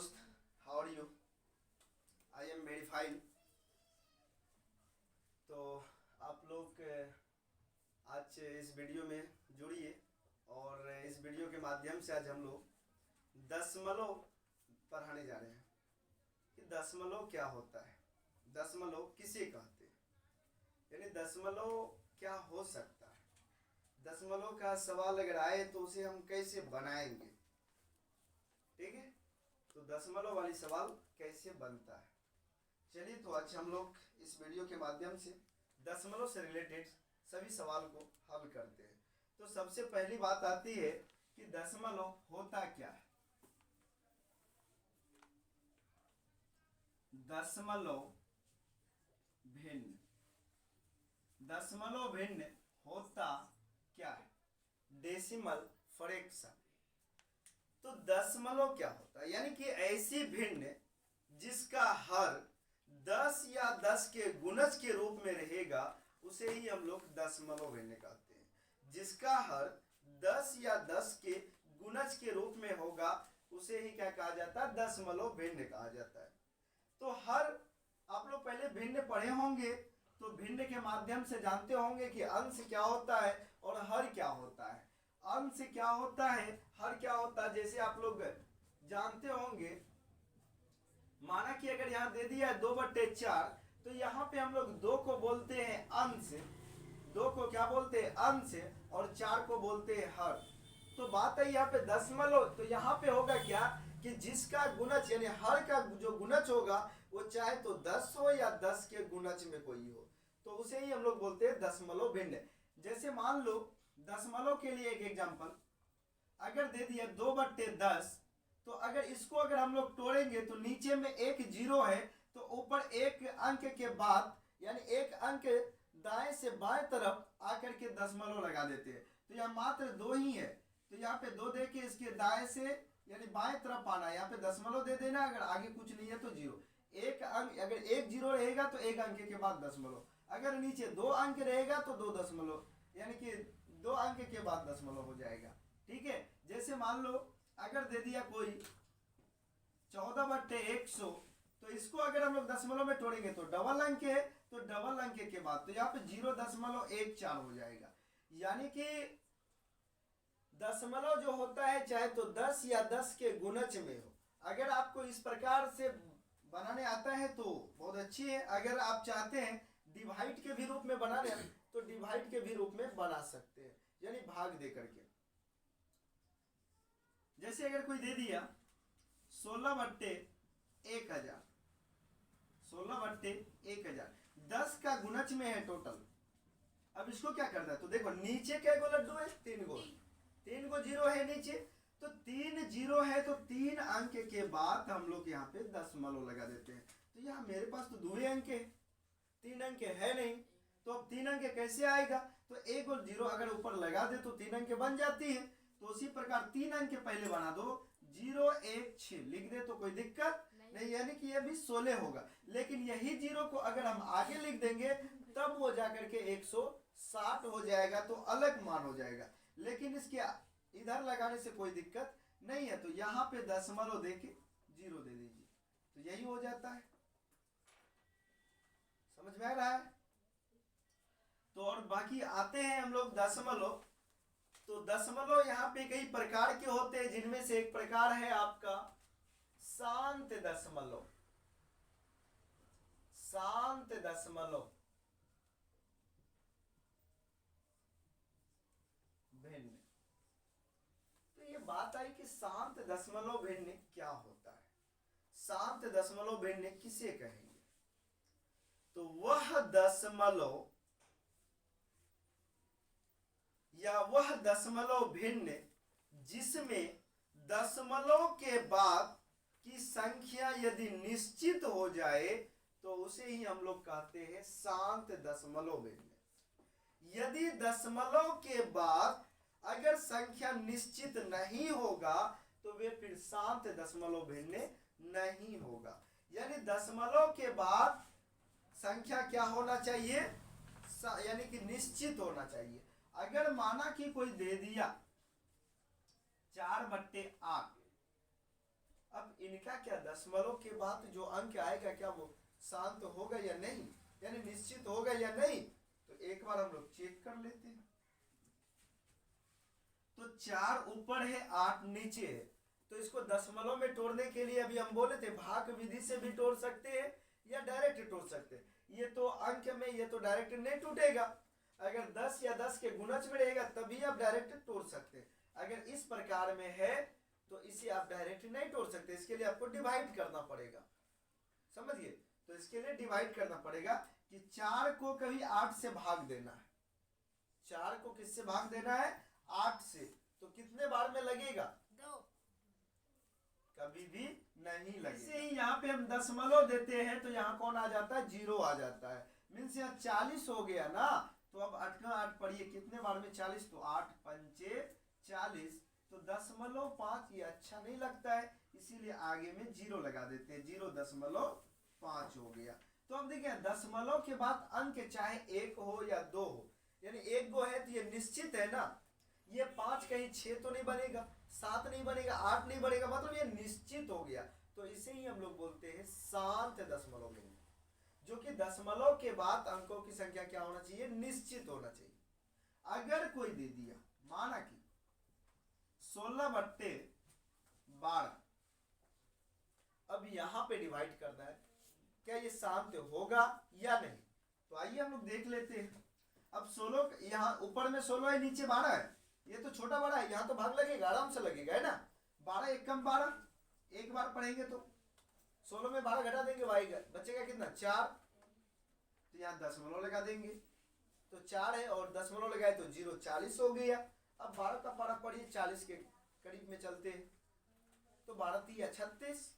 दोस्त, how are you? I am very fine. तो आप लोग आज इस वीडियो में जुड़िए और इस वीडियो के माध्यम से आज हम लोग दशमलव पढ़ाने जा रहे हैं कि दशमलव क्या होता है, दशमलव किसे कहते हैं, यानी दशमलव क्या हो सकता है, दशमलव का सवाल अगर आए तो उसे हम कैसे बनाएंगे। ठीक है, तो दशमलव वाली सवाल कैसे बनता है। चलिए तो आज हम लोग इस वीडियो के माध्यम से दशमलव से रिलेटेड सभी सवाल को हल करते हैं। तो सबसे पहली बात आती है कि दशमलव होता क्या है। दशमलव भिन्न, दशमलव भिन्न होता क्या है, डेसिमल फ्रैक्शन। तो दशमलव क्या होता है, यानी कि ऐसी भिन्न जिसका हर 10 या 10 के गुणज के रूप में रहेगा उसे ही हम लोग दशमलव भिन्न कहते हैं। जिसका हर 10 या 10 के गुणज के रूप में होगा उसे ही क्या कहा जाता है, दशमलव भिन्न कहा जाता है। तो हर, आप लोग पहले भिन्न पढ़े होंगे तो भिन्न के माध्यम से जानते होंगे कि अंश क्या होता है और हर क्या होता है। अंश क्या होता है, हर क्या होता है, जैसे आप लोग जानते होंगे, माना कि अगर यहाँ दे दिया है 2/4 तो यहाँ पे हम लोग 2 को बोलते हैं अंश, 2 को क्या बोलते हैं, अंश, और 4 को बोलते हैं हर। तो बात है यहाँ पे दशमलव, तो यहाँ पे होगा क्या कि जिसका गुणज यानी हर का जो गुणज होगा वो चाहे तो 10 हो या 10 के गुणज में कोई हो तो उसे ही हम लोग बोलते हैं दशमलव भिन्न। जैसे मान लो दशमलव के लिए एक एग्जांपल, अगर दे दिया 2/10 तो अगर इसको अगर हम लोग तोड़ेंगे तो नीचे में एक जीरो है तो ऊपर एक अंक के बाद यानी एक अंक दाएं से बाएं तरफ आकर के दशमलव लगा देते हैं। तो यहाँ मात्र 2 ही है तो यहाँ पे 2 दे के इसके दाएं से यानी बाएं तरफ आना, यहाँ पे दशमलव दे देना, अगर आगे कुछ नहीं है तो जीरो। एक अंक अगर एक जीरो रहेगा तो एक अंक के बाद दशमलव, अगर नीचे 2 अंक रहेगा तो 2 दशमलव यानी कि 2 अंक के बाद दशमलव हो जाएगा। ठीक है, जैसे मान लो अगर दे दिया कोई 14/100 तो इसको अगर हम लोग दशमलव में तोड़ेंगे तो डबल अंक है तो डबल अंक के बाद तो यहाँ पे 0.14 हो जाएगा। यानी कि दशमलव जो होता है चाहे तो 10 या 10 के गुणज में हो। अगर आपको इस प्रकार से बनाने आता है तो बहुत अच्छी है, अगर आप चाहते हैं डिवाइड के भी रूप में बनाने तो डिवाइड के भी रूप में बना सकते हैं, यानी भाग दे करके। जैसे अगर कोई दे दिया 16/1000, 16/1000 10 का गुणज में है टोटल। अब इसको क्या करना है तो देखो नीचे क्या गो लड्डू है, 3 गो जीरो है नीचे, तो 3 जीरो है तो 3 अंक के बाद हम लोग यहाँ पे दशमलव लगा देते हैं। तो यहाँ मेरे पास तो 2 अंक है, 3 अंक है नहीं, तो अब 3 अंक कैसे आएगा, तो एक और जीरो अगर ऊपर लगा दे तो 3 अंक बन जाती है। तो उसी प्रकार 3 अंक पहले बना दो, 016 लिख दे तो कोई दिक्कत नहीं, यानी कि ये भी 16 होगा। लेकिन यही जीरो को अगर हम आगे लिख देंगे तब वो जाकर के 160 हो जाएगा, तो अलग मान हो जाएगा। लेकिन इसके इधर लगाने से कोई दिक्कत नहीं है, तो यहाँ पे दशमलव दे के 0 दे दीजिए तो यही हो जाता है। समझ में आ रहा है? तो और बाकी आते हैं हम लोग दशमलव। तो दशमलव यहाँ पे कई प्रकार के होते हैं, जिनमें से एक प्रकार है आपका शांत दशमलव। शांत दशमलव भिन्न। तो ये बात आई कि शांत दशमलव भिन्न क्या होता है, शांत दशमलव भिन्न किसे कहेंगे, तो वह दशमलव या वह दशमलव भिन्न जिसमें दशमलव के बाद की संख्या यदि निश्चित हो जाए तो उसे ही हम लोग कहते हैं शांत दशमलव भिन्न। यदि दशमलव के बाद अगर संख्या निश्चित नहीं होगा तो वे फिर शांत दशमलव भिन्न नहीं होगा। यानी दशमलव के बाद संख्या क्या होना चाहिए, यानी कि निश्चित होना चाहिए। अगर माना कि कोई दे दिया 4/8, अब इनका क्या दशमलव के बाद जो अंक आएगा क्या वो शांत होगा या नहीं, यानी निश्चित होगा या नहीं, तो एक बार हम लोग चेक कर लेते हैं। तो 4 ऊपर है 8 नीचे है, तो इसको दशमलव में तोड़ने के लिए अभी हम बोले थे भाग विधि से भी तोड़ सकते हैं या डायरेक्ट तोड़ सकते हैं। ये तो अंक में ये तो डायरेक्ट नहीं टूटेगा, अगर 10 या 10 के गुणज में रहेगा तभी आप डायरेक्ट तोड़ सकते हैं। अगर इस प्रकार में है तो इसे आप डायरेक्ट नहीं तोड़ सकते, इसके लिए आपको डिवाइड करना पड़ेगा, समझिए। तो इसके लिए डिवाइड करना पड़ेगा कि 4 को कभी 8 से भाग देना है। 4 को किससे भाग देना है? 8 से। तो कितने बार में लगेगा? 2। कभी भी नहीं लगेगा। इसे ही यहाँ पे हम दशमलव देते हैं तो यहाँ कौन आ जाता है? 0 आ जाता है। मीन्स यहाँ 40 हो गया ना, तो अब 8 का 8 पढ़िए कितने बार में 40, तो 8 पंचे 40, तो 0.5 ये अच्छा नहीं लगता है, इसीलिए आगे में 0 लगा देते हैं, 0.5 हो गया। तो अब देखिए दशमलव के बाद अंक चाहे 1 हो या 2 हो, यानी 1 गो है तो ये निश्चित है ना, ये 5 कहीं 6 तो नहीं बनेगा, 7 नहीं बनेगा, 8 नहीं बनेगा, मतलब ये निश्चित हो गया। तो इसे ही हम लोग बोलते हैं शांत दशमलव बिंदु, जो कि दशमलव के बाद अंकों की संख्या क्या होना चाहिए? निश्चित होना चाहिए। अगर कोई दे दिया माना कि 16/12, अब यहां पे डिवाइड करना है, क्या ये शांत होगा या नहीं? तो आइए हम लोग देख लेते हैं। अब 16 यहाँ ऊपर में 16 है, नीचे 12 है, ये तो छोटा बड़ा है, यहाँ तो भाग लगेगा, आराम से लगेगा, है ना। 12 एक कम 12, एक बार पढ़ेंगे तो 16 में 12 घटा देंगे, भाई बचेगा कितना? 4। तो यहाँ दशमलव लगा देंगे, तो 4 है और दशमलव लगाए तो 0, 40 हो गया। अब 12 का पारा पढ़िए, 40 के करीब में चलते हैं, तो 12 3 36,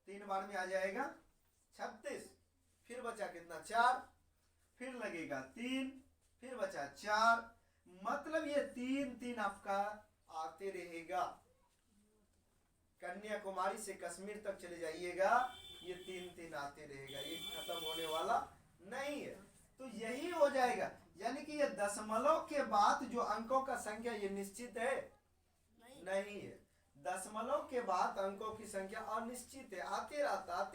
3 बार में आ जाएगा 36, फिर बचा कितना? 4, फिर लगेगा 3, फिर बचा 4, मतलब ये 3 3 आपका आते रहेगा। कन्याकुमारी से कश्मीर तक चले जाइएगा, ये 3 3 आते रहेगा, ये खत्म होने वाला नहीं है। तो यही हो जाएगा, यानी कि ये दशमलव के बाद जो अंकों का संख्या ये निश्चित है? नहीं है। दशमलव के बाद अंकों की संख्या अनिश्चित है, आते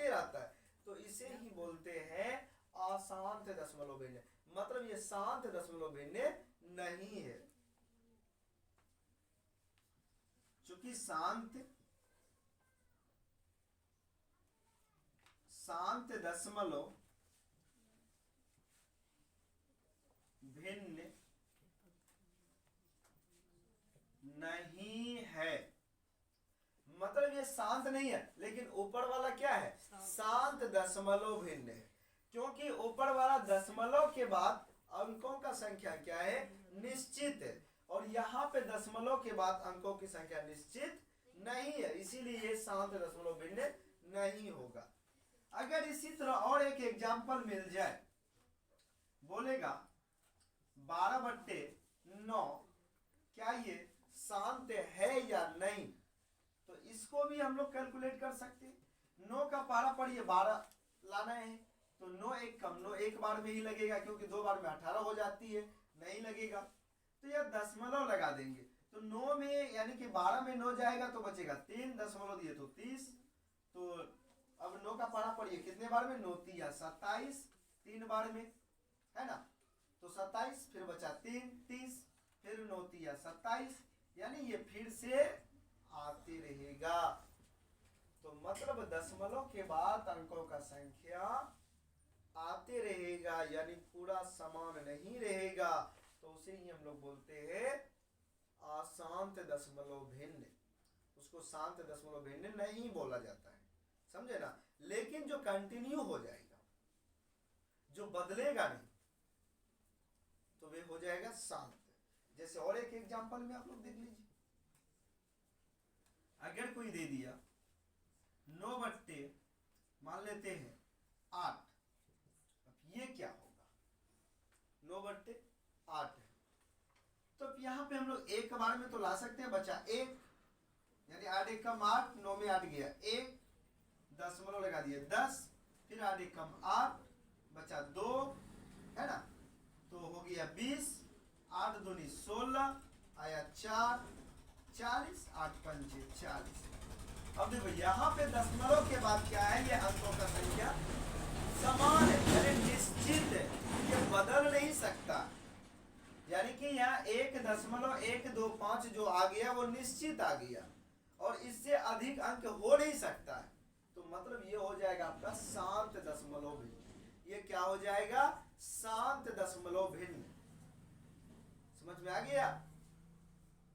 रहता है। तो इसे ही बोलते हैं अशांत दशमलव भिन्न, मतलब ये शांत दशमलव भिन्न नहीं है। चूंकि शांत दशमलव भिन्न नहीं है, मतलब ये शांत नहीं है, लेकिन ऊपर वाला क्या है? शांत दशमलव भिन्न है, क्योंकि ऊपर वाला दशमलव के बाद अंकों का संख्या क्या है? निश्चित है, और यहाँ पे दशमलव के बाद अंकों की संख्या निश्चित नहीं है, इसीलिए ये शांत दशमलव भिन्न नहीं होगा। अगर इसी तरह और एक एग्जाम्पल मिल जाए, बोलेगा 12/9 क्या ये शांत है या नहीं, तो इसको भी हम लोग कैलकुलेट कर सकते हैं। 9 का पारा पढ़िए, 12 लाना है, तो 9 एक कम 9 एक बार में ही लगेगा, क्योंकि 2 बार में 18 हो जाती है, नहीं लगेगा। तो यह दशमलव लगा देंगे, तो 9 में यानी कि 12 में 9 जाएगा तो बचेगा 3, दशमलव दिए तो 30। तो अब 9 का पारा पढ़िए कितने बार में? 9 3 27, 3 बार में, है ना। तो 27, फिर बचा 3 30, फिर 9 3 27, यानी ये फिर से आते रहेगा। तो मतलब दशमलव के बाद अंकों का संख्या आते रहेगा, यानी पूरा समान नहीं रहेगा, तो उसे ही हम लोग बोलते हैं अशांत दशमलव भिन्न। उसको शांत दशमलव भिन्न नहीं बोला जाता है, समझे ना। लेकिन जो कंटिन्यू हो जाएगा, जो बदलेगा नहीं, तो वे हो जाएगा शांत। जैसे और एक एग्जांपल में आप लोग देख लीजिए, अगर कोई दे दिया 9 मान लेते हैं 8, अब ये क्या होगा? 9/8 है, तो अब यहाँ पे हम लोग एक बार में तो ला सकते हैं, बचा 1, यानी 8 1 कम 8, 9 में 8 गया 1, दशमलव लगा दिए 10, फिर 8 1 कम 8, बचा 2, है ना। तो हो गया 20, 8 दूनी 16, आया 4, 40, 8 पंचे 40। अब देखो यहाँ पे दशमलव के बाद क्या है, ये अंकों का संख्या समान है, यानी निश्चित है, ये बदल नहीं सकता। यानी कि यहाँ 1.125 जो आ गया वो निश्चित आ गया और इससे अधिक अंक हो नहीं सकता है। तो मतलब ये हो जाएगा आपका शांत दशमलव भिन्न। ये क्या हो जाएगा, शांत दशमलव भिन्न। समझ में आ गया?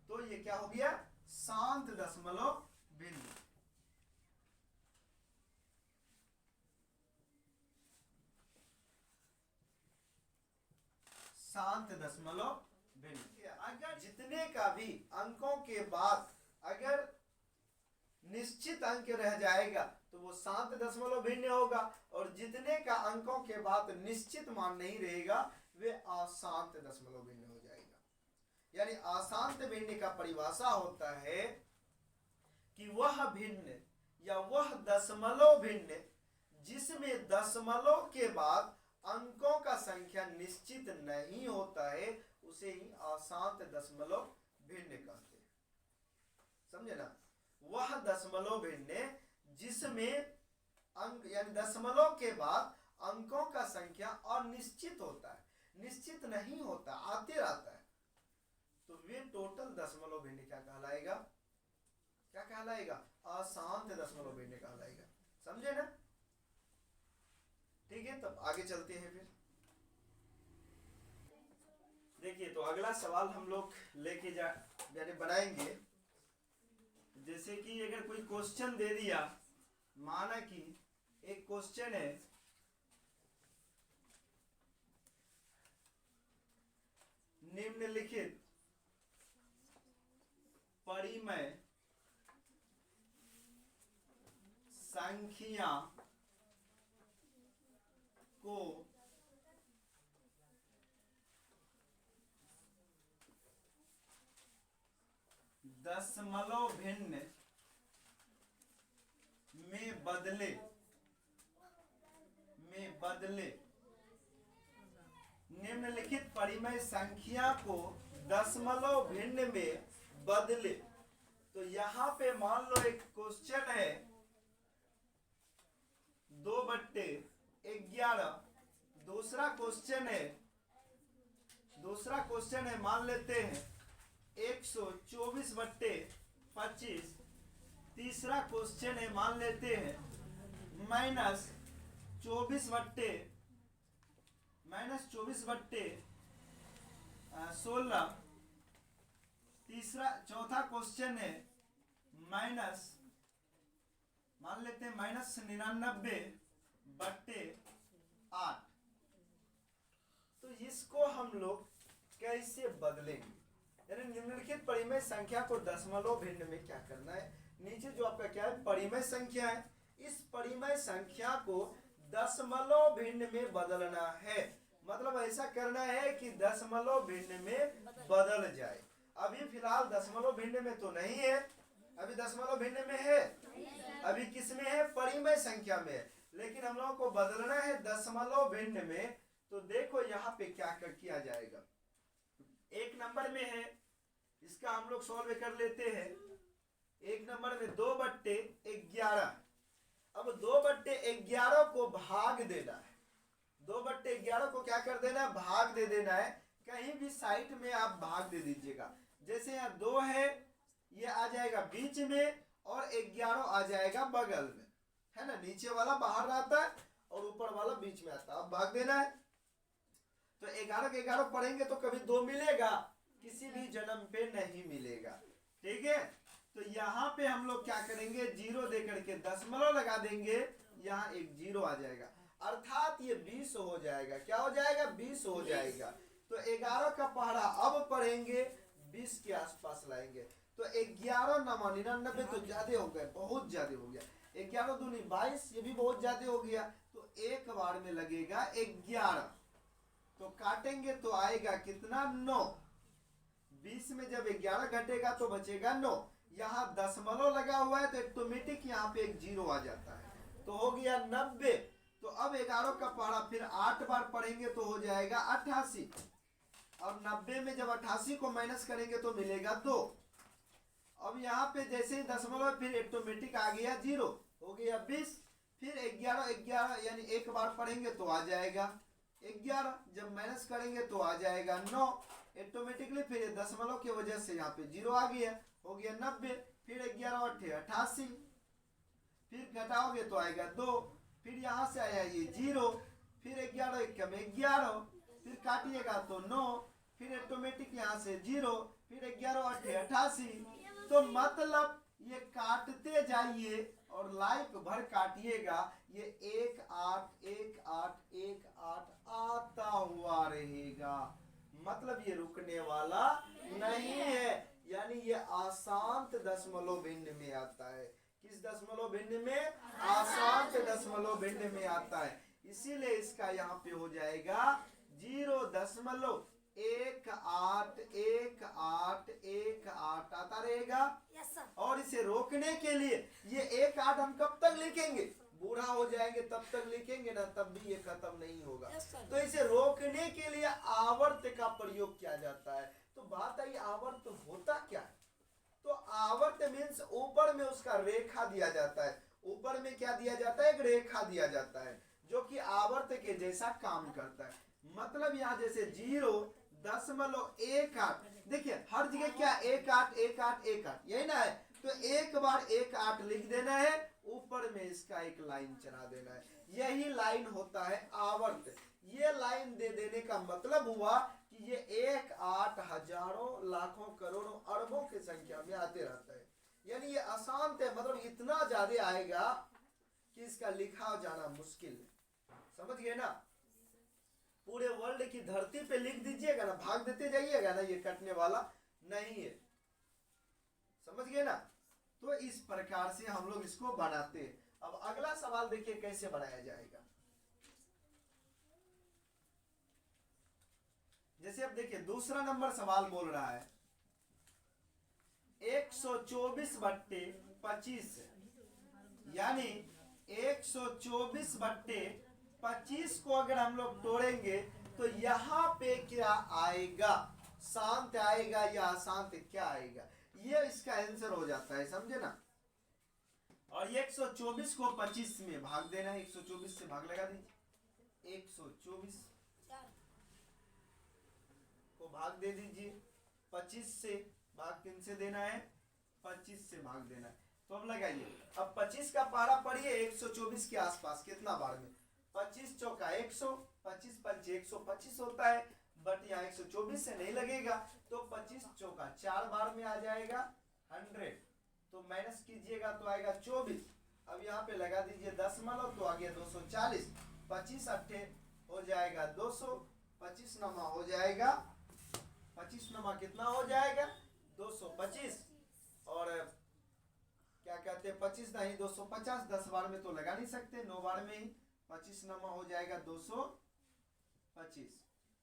तो ये क्या हो गया, शांत दशमलव भिन्न। शांत दशमलव भिन्न। अगर जितने का भी अंकों के बाद अगर निश्चित अंक रह जाएगा तो वो शांत दशमलव भिन्न होगा, और जितने का अंकों के बाद निश्चित मान नहीं रहेगा वे अशांत दशमलव भिन्न हो जाएगा। यानी अशांत भिन्न का परिभाषा होता है कि वह भिन्न या वह दशमलव भिन्न जिसमें दशमलव के बाद अंकों का संख्या निश्चित नहीं होता है, उसे ही अशांत दशमलव भिन्न कहते हैं। समझे ना? वह दशमलव भिन्न जिसमें अंक यानी दशमलव के बाद अंकों का संख्या अनिश्चित होता है, निश्चित नहीं होता, आते रहता है, तो वे टोटल दशमलव भिन्न क्या कहलाएगा, क्या कहलाएगा, अशांत दशमलव भिन्न कहलाएगा। समझे ना? ठीक है, तब आगे चलते हैं। फिर देखिए, तो अगला सवाल हम लोग लेके यानी बनाएंगे। जैसे कि अगर कोई क्वेश्चन दे दिया, माना कि एक क्वेश्चन है निम्नलिखित परिमेय संख्या को दशमलव भिन्न में बदले निम्नलिखित परिमेय संख्या को दशमलव भिन्न में बदले। तो यहाँ पे मान लो एक क्वेश्चन है 2/11। दूसरा क्वेश्चन है मान लेते हैं 124/25। तीसरा क्वेश्चन है मान लेते हैं -24/16। चौथा क्वेश्चन है मान लेते हैं -99/8। तो इसको हम लोग कैसे बदलेंगे? यानी निम्नलिखित परिमेय संख्या को दशमलव भिन्न में क्या करना है, नीचे जो आपका क्या है परिमेय संख्या है, इस परिमेय संख्या को दशमलव भिन्न में बदलना है। मतलब ऐसा करना है कि दशमलव भिन्न में बदल जाए। अभी फिलहाल दशमलव भिन्न में तो नहीं है, अभी दशमलव भिन्न में है, अभी किस में है, परिमेय संख्या में है, लेकिन हम लोगों को बदलना है दशमलव भिन्न में। तो देखो यहाँ पे क्या किया जाएगा। एक नंबर में है, इसका हम लोग सॉल्व कर लेते हैं। एक नंबर में 2/11। अब 2/11 को भाग देना है। 2/11 को क्या कर देना है, भाग दे देना है। कहीं भी साइड में आप भाग दे दीजिएगा। जैसे यहाँ 2 है, ये आ जाएगा बीच में और 11 आ जाएगा बगल में, है ना। नीचे वाला बाहर रहता है और ऊपर वाला बीच में आता है। अब भाग देना है तो 11 के 11 पढ़ेंगे तो कभी 2 मिलेगा, किसी भी जन्म पे नहीं मिलेगा। ठीक है, तो यहाँ पे हम लोग क्या करेंगे, 0 दे करके दशमलव लगा देंगे, यहाँ एक 0 आ जाएगा, अर्थात ये 20 हो जाएगा। क्या हो जाएगा, 20 हो जाएगा। तो 11 का पहाड़ा अब पढ़ेंगे 20 के आसपास लाएंगे। तो 11 नमा 99 तो ज्यादा हो गए, बहुत ज्यादा हो गया। 11 दूनी 22, ये भी बहुत ज्यादा हो गया। तो एक बार में लगेगा 11, तो काटेंगे तो आएगा कितना, 9। 20 में जब 11 घटेगा तो बचेगा 9। यहाँ दशमलव लगा हुआ है तो ऑटोमेटिक यहाँ पे एक 0 आ जाता है, तो हो गया 90। तो अब 11 का पहाड़ा फिर 8 बार पढ़ेंगे तो हो जाएगा 88। और 90 में जब 88 को माइनस करेंगे तो मिलेगा 2। अब यहाँ पे जैसे ही दशमलव फिर ऑटोमेटिक आ गया 0, हो गया 20, फिर 11 यानी एक बार पढ़ेंगे तो आ जाएगा 11, जब माइनस करेंगे तो आ जाएगा 9 ऑटोमेटिकली, फिर दशमलव की वजह से यहाँ पे 0 आ गया, हो गया 90, फिर 11 8 88, फिर घटाओगे तो आएगा 2, फिर यहाँ से आया ये 0, फिर 11 1 में 11, फिर काटिएगा तो 9, फिर ऑटोमेटिक यहाँ से 0, फिर 11 8 88। तो मतलब ये काटते जाइए और लाइफ भर काटिएगा, ये 1 8 1 8 1 8 आता हुआ रहेगा, मतलब ये रुकने वाला नहीं है, यानी ये अशांत दशमलव भिन्न में आता है। किस दशमलव भिन्न में? अशांत दशमलव भिन्न में आता है, इसीलिए इसका यहाँ पे हो जाएगा 0.1818 आता रहेगा। और इसे रोकने के लिए ये 1 8 हम कब तक लिखेंगे? बूढ़ा हो जाएंगे तब तक लिखेंगे ना, तब भी ये खत्म नहीं होगा। तो इसे रोकने के लिए आवर्त का प्रयोग किया जाता है। तो बात आई आवर्त होता क्या है? तो आवर्त मीन्स ऊपर में उसका रेखा दिया जाता है, ऊपर में क्या दिया जाता है? एक रेखा दिया जाता है जो कि आवर्त के जैसा काम करता है। मतलब यहाँ जैसे 0.18, देखिए हर जगह क्या 1 8 1 8 1 8 यही ना है, तो एक बार 1 8 लिख देना है, ऊपर में इसका एक लाइन चढ़ा देना है, यही लाइन होता है आवर्त। ये लाइन दे देने का मतलब हुआ कि ये 1 8 हजारों लाखों करोड़ों अरबों की संख्या में आते रहता है, यानी ये अशांत है, मतलब इतना ज्यादा आएगा कि इसका लिखा जाना मुश्किल है। समझ गए ना? पूरे वर्ल्ड की धरती पे लिख दीजिएगा ना, भाग देते जाइएगा ना, ये कटने वाला नहीं है। समझ गए ना? तो इस प्रकार से हम लोग इसको बनाते हैं। अब अगला सवाल देखिए कैसे बनाया जाएगा। जैसे अब देखिए दूसरा नंबर सवाल बोल रहा है 124/25, यानी 124/25 को अगर हम लोग तोड़ेंगे तो यहाँ पे क्या आएगा? शांत आएगा या अशांत, क्या आएगा? ये इसका आंसर हो जाता है, समझे ना? और 124 को 25 में भाग देना है, 124 से भाग लगा दीजिए, 124 को भाग दे दीजिए, 25 से भाग किन से देना है? 25 से भाग देना है। तो अब लगाइए, अब 25 का पारा पढ़िए 124 के आसपास कितना बार में? 25 चौका 100, 25 पंचे 125 होता है, बट यहाँ 124 से नहीं लगेगा, तो 25 चौका 4 बार में आ जाएगा 100, तो माइनस कीजिएगा तो आएगा 24। अब यहाँ पे लगा दीजिए दशमलव, तो आ गया 240, 25 अट्ठे हो जाएगा 200, 25 नमा हो जाएगा, 25 नमा कितना हो जाएगा? 225, और क्या कहते हैं 25 नहीं 250, 10 बार में तो लगा नहीं सकते, 9 बार में ही 25 नमा हो जाएगा 225,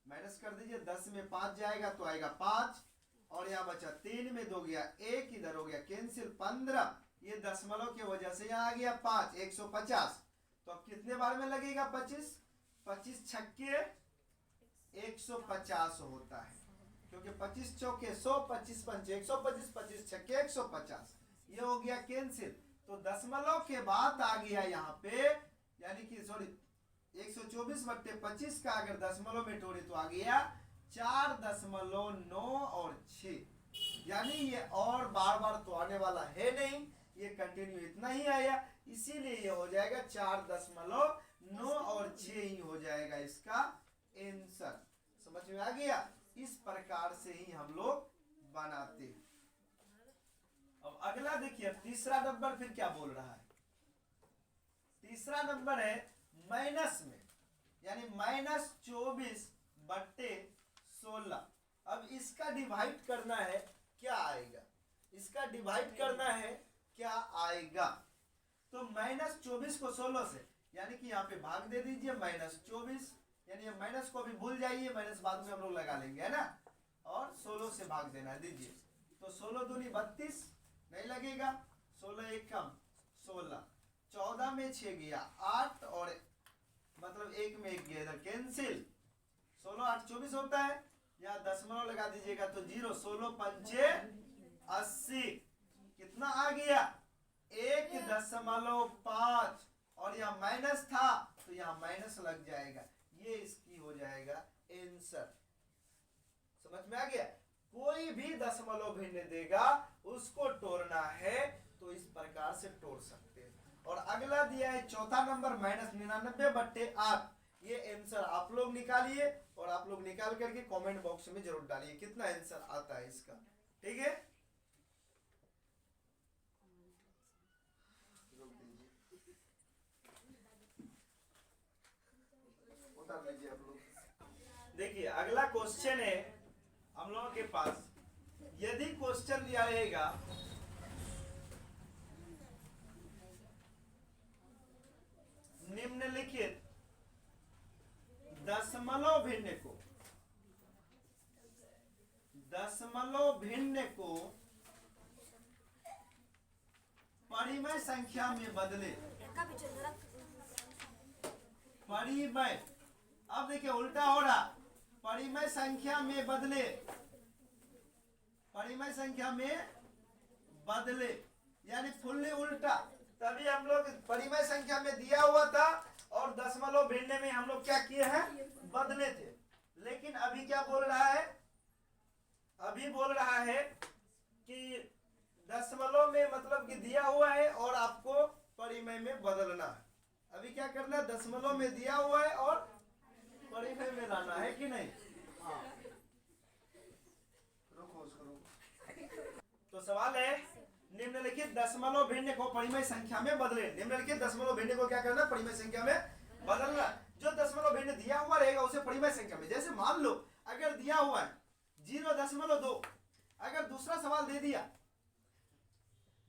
माइनस कर दीजिए, 10 में 5 जाएगा तो आएगा 5, और यहाँ बचा 3 में 2 गया 1, इधर हो गया कैंसिल 15, ये दशमलव की वजह से यहाँ आ गया 5, 150। तो अब कितने बार में लगेगा? 25, 25 छक्के 150 होता है, क्योंकि 25 चौके 100, 25 पंचे 125, 25 छक्के 150, ये हो गया कैंसिल। तो दशमलव के बाद आ गया यहाँ पे, यानी कि सॉरी 124/25 का अगर दशमलव में तोड़े तो आ गया 4.9 और 6, यानी ये और बार बार तो आने वाला है नहीं, ये कंटिन्यू इतना ही आया, इसीलिए ये हो जाएगा 4.9 और 6 ही हो जाएगा इसका आंसर। समझ में आ गया? इस प्रकार से ही हम लोग बनाते हैं। अब अगला देखिए, तीसरा नंबर फिर क्या बोल रहा है? तीसरा नंबर है माइनस में, यानी -24/16। अब इसका डिवाइड करना है, क्या आएगा? इसका डिवाइड करना है, क्या आएगा? तो -24 को 16 से, यानी कि यहाँ पे भाग दे दीजिए, -24, यानी माइनस को भी भूल जाइए, माइनस बाद में हम लोग लगा लेंगे, है ना? और 16 से भाग देना है, दीजिए, तो 16 दूनी 32, नहीं लगेगा, 16 एक कम 16, 14 में 6 गया 8, और मतलब 1 में 1 गया, इधर कैंसिल, 16 8 24 होता है, यहाँ दशमलव लगा दीजिएगा तो 0, 16 पंचे 80, कितना आ गया 1.5 और यहाँ माइनस था तो यहाँ माइनस लग जाएगा, ये इसकी हो जाएगा आंसर। समझ में आ गया? कोई भी दशमलव भिन्न देगा उसको तोड़ना है तो इस प्रकार से तोड़ सकते हैं। और अगला दिया है चौथा नंबर -99/8। ये आंसर आप लोग निकालिए और आप लोग निकाल करके कमेंट बॉक्स में जरूर डालिए कितना आंसर आता है इसका। ठीक है, देखिए अगला क्वेश्चन है हम लोगों के पास। यदि क्वेश्चन दिया रहेगा निम्नलिखित दशमलव भिन्न को परिमेय संख्या में बदले। परिमेय, अब देखिए उल्टा हो रहा, परिमेय संख्या में बदले, परिमेय संख्या में बदले यानी फुल्ली उल्टा। तभी हम लोग परिमेय संख्या में दिया हुआ था और दशमलव भिन्न में हम लोग क्या किए हैं, बदले थे। लेकिन अभी क्या बोल रहा है, अभी बोल रहा है कि दशमलव में मतलब कि दिया हुआ है और आपको परिमेय में बदलना है। अभी क्या करना है, दशमलव में दिया हुआ है और परिमेय में लाना है कि नहीं। हाँ, रुको उसको रुको। तो सवाल है निम्नलिखित दशमलव भिन्न को परिमेय संख्या में बदले। निम्नलिखित दशमलव भिन्न को क्या करना, परिमेय संख्या में बदलना। जो दशमलव भिन्न दिया हुआ रहेगा उसे परिमेय संख्या में, जैसे मान लो अगर दिया हुआ है 0.2, अगर दूसरा सवाल दे दिया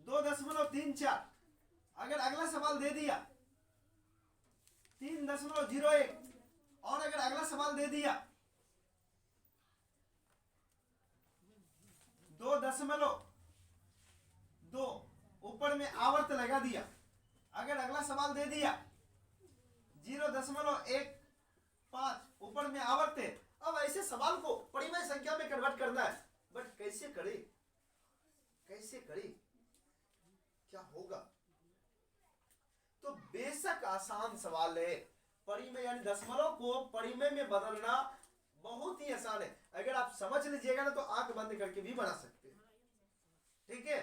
2.34, अगर अगला सवाल दे दिया 3.01 और अगर अगला सवाल दे दिया 2.2, ऊपर में आवर्त लगा दिया। अगर अगला सवाल दे दिया 0.15, ऊपर में आवर्त है। अब ऐसे सवाल को परिमेय संख्या में कन्वर्ट करना है, बट कैसे करे, कैसे करे, क्या होगा? तो बेशक आसान सवाल है। परिमेय यानी दशमलव को परिमेय में बदलना बहुत ही आसान है। अगर आप समझ लीजिएगा ना तो आंख बंद करके भी बना सकते हैं। ठीक है,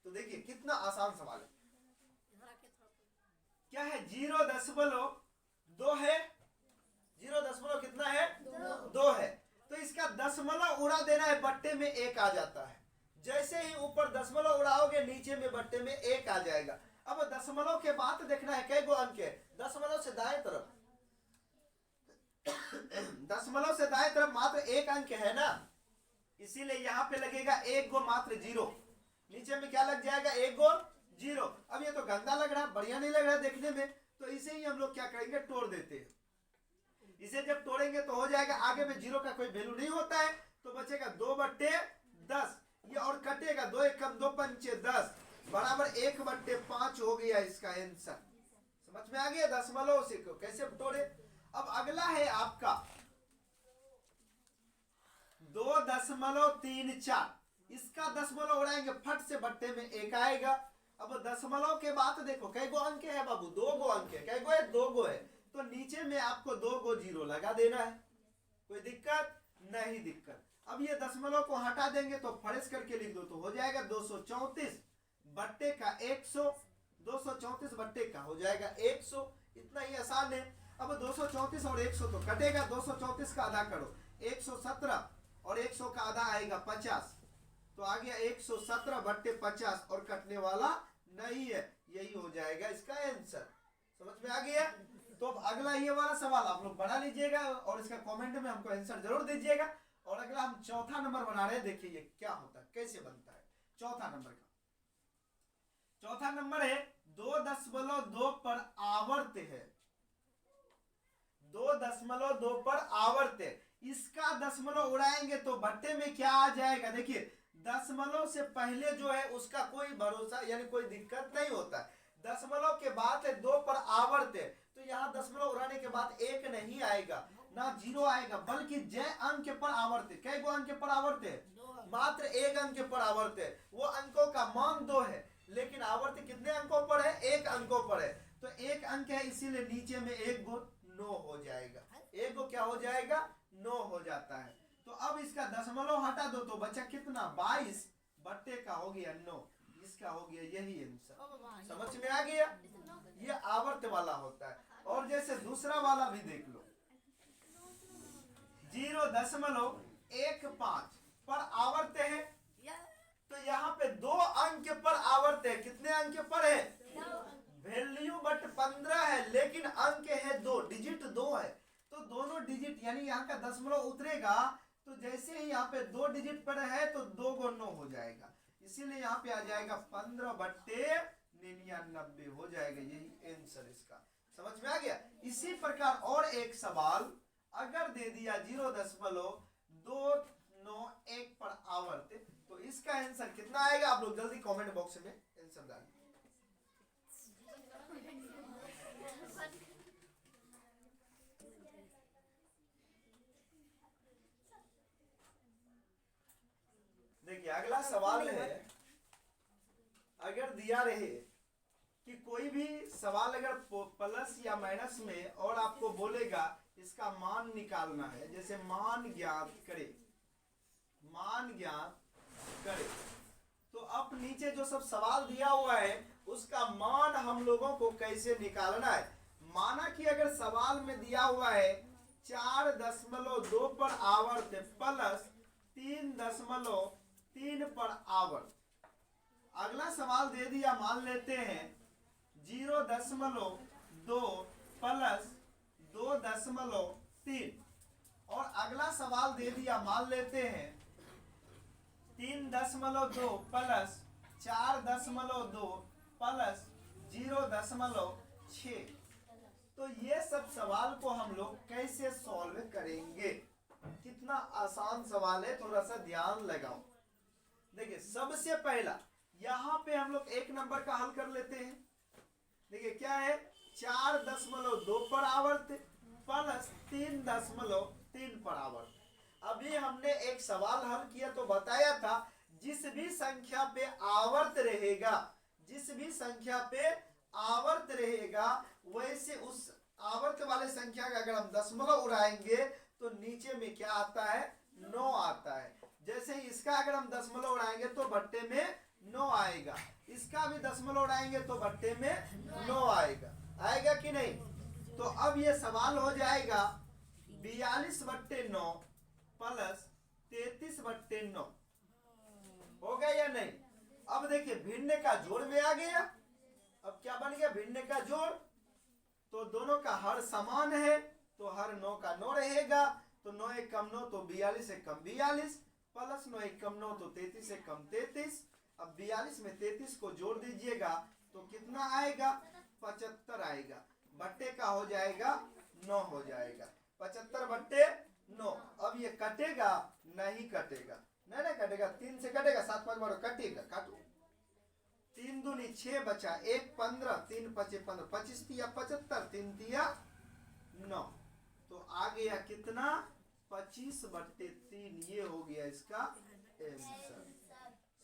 तो देखिए कितना आसान सवाल है। क्या है, 0.2 है, 0. कितना है, 2 है। तो इसका दशमलव उड़ा देना है, बट्टे में 1 आ जाता है। जैसे ही ऊपर दशमलव उड़ाओगे नीचे में बट्टे में 1 आ जाएगा। अब दशमलव के बाद देखना है कई गो अंक है। दशमलव से दाएं तरफ, दशमलव से दाएं तरफ मात्र 1 अंक है ना, इसीलिए यहाँ पे लगेगा 1 गो मात्र 0। नीचे में क्या लग जाएगा, 1 गो 0। अब ये तो गंदा लग रहा है, बढ़िया नहीं लग रहा है देखने में, तो इसे ही हम लोग क्या करेंगे, तोड़ देते हैं। इसे जब तोड़ेंगे तो हो जाएगा, आगे में 0 का कोई वैल्यू नहीं होता है, तो बचेगा 2/10। ये और कटेगा, 2 1 कम 2 5 10 बराबर 1/5 हो गया इसका आंसर। समझ में आ गया दशमलव से को कैसे तोड़े। अब अगला है आपका 2.34। इसका दशमलव उड़ाएंगे फट से बट्टे में 1 आएगा। अब दशमलव के बाद देखो कई गो अंक है बाबू, 2 गो अंक है। कई गो है, 2 गो है। तो नीचे में आपको 2 गो 0 लगा देना है। कोई दिक्कत नहीं, दिक्कत। अब ये दशमलव को हटा देंगे तो फरेस करके लिख दो तो हो जाएगा 234 बट्टे का 100। 234 बट्टे का हो जाएगा 100। इतना ही आसान है। अब 234 और 100 तो कटेगा, 234 का आधा करो 117 और 100 का आधा आएगा 50, तो आ गया 117 बट्टे 50 और कटने वाला नहीं है। यही हो जाएगा इसका आंसर। समझ में आ गया। तो अब अगला ये वाला सवाल आप लोग बना लीजिएगा और इसका कमेंट में हमको आंसर जरूर दीजिएगा। और अगला हम चौथा नंबर बना रहे हैं, देखिए ये क्या होता है, कैसे बनता है। चौथा नंबर का, चौथा नंबर है 2.2 पर आवर्त है। 2.2 पर आवर्त है। इसका दशमलव उड़ाएंगे तो बट्टे में क्या आ जाएगा, देखिए दशमलव से पहले जो है उसका कोई भरोसा यानी कोई दिक्कत नहीं होता है। दशमलव के बाद है 2 पर आवर्त है, तो यहाँ दशमलव उड़ाने के बाद 1 नहीं आएगा ना 0 आएगा, बल्कि जय अंक पर आवर्त है। कै गो अंक पर आवर्त है, मात्र एक अंक पर आवर्त है, वो अंकों का मान 2 है, लेकिन आवर्त कितने अंकों पर है? 1 अंकों पर है। तो 1 अंक है, इसीलिए नीचे में 1 गुण 9 हो जाएगा। 1 को क्या हो जाएगा? 9 हो जाता है। तो अब इसका दशमलव हटा दो तो बचा कितना? 22 बट्टे का हो गया 9। इसका हो गया यही आंसर। समझ में आ गया? ये आवर्त वाला होता है। और जैसे दूसरा वाला भी देख लो, 0.15 पर आवर्त है, तो यहाँ पे 2 अंक पर आवर्त है। कितने अंक पर है? वैल्यू बट 15 है, लेकिन अंक है 2, डिजिट 2 है। तो दोनों डिजिट यानी यहाँ का दशमलव उतरेगा, तो जैसे ही यहाँ पे 2 डिजिट पर है तो 2 गुण 9 हो जाएगा, इसीलिए यहाँ पे आ जाएगा 15/99 हो जाएगा। यही आंसर इसका। समझ में आ गया? इसी प्रकार और एक सवाल अगर दे दिया 0.291 पर आवर्त, तो इसका आंसर कितना आएगा? आप लोग जल्दी कमेंट बॉक्स में आंसर डालिए। देखिए अगला सवाल है, अगर दिया रहे कि कोई भी सवाल अगर प्लस या माइनस में और आपको बोलेगा इसका मान निकालना है, जैसे मान ज्ञात करे, मान ज्ञात करे, तो अब नीचे जो सब सवाल दिया हुआ है उसका मान हम लोगों को कैसे निकालना है। माना कि अगर सवाल में दिया हुआ है 4.2 पर आवर्त प्लस 3.3 पर आवर्त। अगला सवाल दे दिया, मान लेते हैं 0.2 प्लस 2.3, और अगला सवाल दे दिया, मान लेते हैं 3.2 प्लस 4.2 प्लस 0.6। तो ये सब सवाल को हम लोग कैसे सॉल्व करेंगे? कितना आसान सवाल है, थोड़ा सा ध्यान लगाओ। देखिए सबसे पहला यहाँ पे हम लोग 1 नंबर का हल कर लेते हैं। देखिए क्या है, 4.2 पर आवर्त प्लस 3.3 पर आवर्त। अभी हमने एक सवाल हल किया तो बताया था जिस भी संख्या पे आवर्त रहेगा, जिस भी संख्या पे आवर्त रहेगा, वैसे उस आवर्त वाले संख्या का अगर हम दशमलव उड़ाएंगे तो नीचे में क्या आता है? 9 आता है। जैसे ही इसका अगर हम दशमलव उड़ाएंगे तो बट्टे में 9 आएगा, इसका भी दशमलव उड़ाएंगे तो बट्टे में 9 आएगा। आएगा कि नहीं? तो अब ये सवाल हो जाएगा 42/9 प्लस 33/9। हो गया या नहीं? अब देखिए भिन्न का जोड़ में आ गया। अब क्या बन गया? भिन्न का जोड़। तो दोनों का हर समान है, तो हर 9 का 9 रहेगा। तो 9 1 कम 9 तो 42 1 कम 42, प्लस 9 1 कम 9 तो 33 1 कम 33। अब 42 में 33 को जोड़ दीजिएगा तो कितना आएगा? 75 आएगा। बट्टे का हो जाएगा 9 हो जाएगा। 75/9। अब ये कटेगा? नहीं कटेगा, नहीं कटेगा। 3 से कटेगा, 7 5 12 कटेगा। काटो, 3 दूनी 6 बचा, 1 15, 3 5 15, 25 तिया 75, 3 तिया 9। तो आ गया कितना? 25/3। ये हो गया इसका आंसर।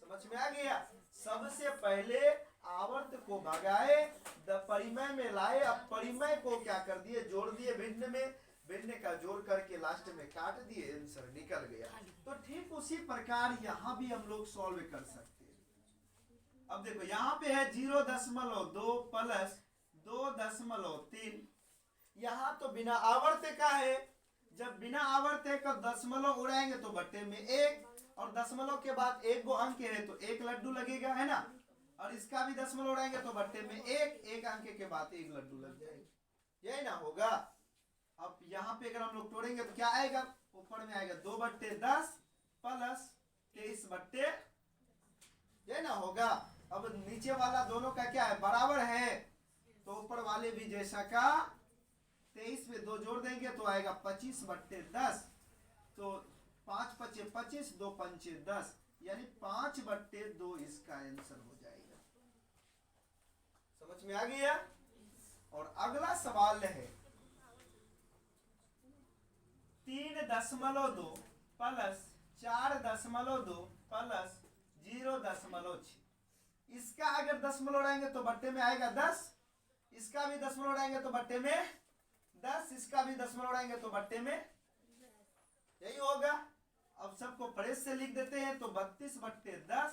समझ में आ गया? सबसे पहले आवर्त को भगाए, परिमय में लाए, अब परिमय को क्या कर दिए? जोड़ दिए भिन्न में, भिन्न का जोड़ करके लास्ट में काट दिए, आंसर निकल गया। तो ठीक उसी प्रकार यहाँ भी हम लोग सॉल्व कर सकते हैं। अब देखो यहाँ पे है 0.2 प्लस 2.3। यहाँ तो बिना आवर्त का है, जब बिना आवर्त का दशमलव उड़ाएंगे तो बट्टे में 1, और दशमलव के बाद 1 गो अंक है तो 1 लड्डू लगेगा, है ना। और इसका भी दशमलव उड़ाएंगे तो बट्टे में 1 अंक के बाद 1 लड्डू लग जाएगा, यही ना होगा। अब यहाँ पे अगर हम लोग तोड़ेंगे तो क्या आएगा? ऊपर में आएगा 2/10 प्लस 23/, यही ना होगा। अब नीचे वाला दोनों का क्या है? बराबर है, तो ऊपर वाले भी जैसा का 23 में 2 जोड़ देंगे तो आएगा 25/10। तो 5 5 25, 2 5 10, यानी 5/2 इसका आंसर हो जाएगा। समझ में आ गया? और अगला सवाल है 3.2 प्लस 4.2 प्लस 0.6। इसका अगर दशमलव उड़ाएंगे तो बट्टे में आएगा 10, इसका भी दशमलव उड़ाएंगे तो बट्टे में 10, इसका भी दशमलव उड़ाएंगे तो बट्टे में, यही होगा। अब सबको फ्रेश से लिख देते हैं तो 32/10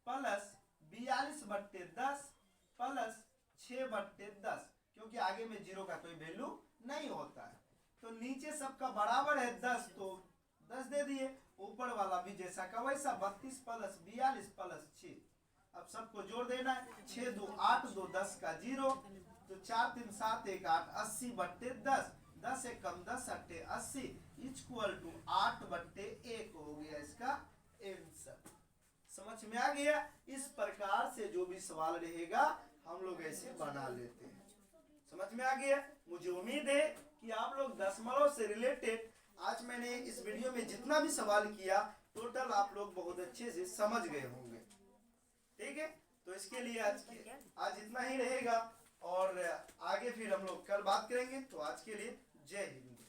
प्लस 42/10 प्लस 6/10, क्योंकि आगे में 0 का कोई वैल्यू नहीं होता है। तो नीचे सबका बराबर है 10 तो 10 दे दिए, ऊपर वाला भी जैसा का वैसा 32 प्लस 42 प्लस 6। अब सबको जोड़ देना है, 6 2 8 2 10 का 0, तो 4 3 7 1 8 80/10, 10 1 कम 10 8 80 इक्वल टू 8/1 हो गया इसका आंसर। समझ में आ गया। इस प्रकार से जो भी सवाल रहेगा हम लोग ऐसे बना लेते हैं। समझ में आ गया। मुझे उम्मीद है कि आप लोग दशमलव से रिलेटेड आज मैंने इस वीडियो में जितना भी सवाल किया टोटल आप लोग बहुत अच्छे से समझ गए होंगे। ठीक है, तो इसके लिए आज इतना ही रहेगा और आगे फिर हम लोग कल बात करेंगे। तो आज के लिए जय हिंद।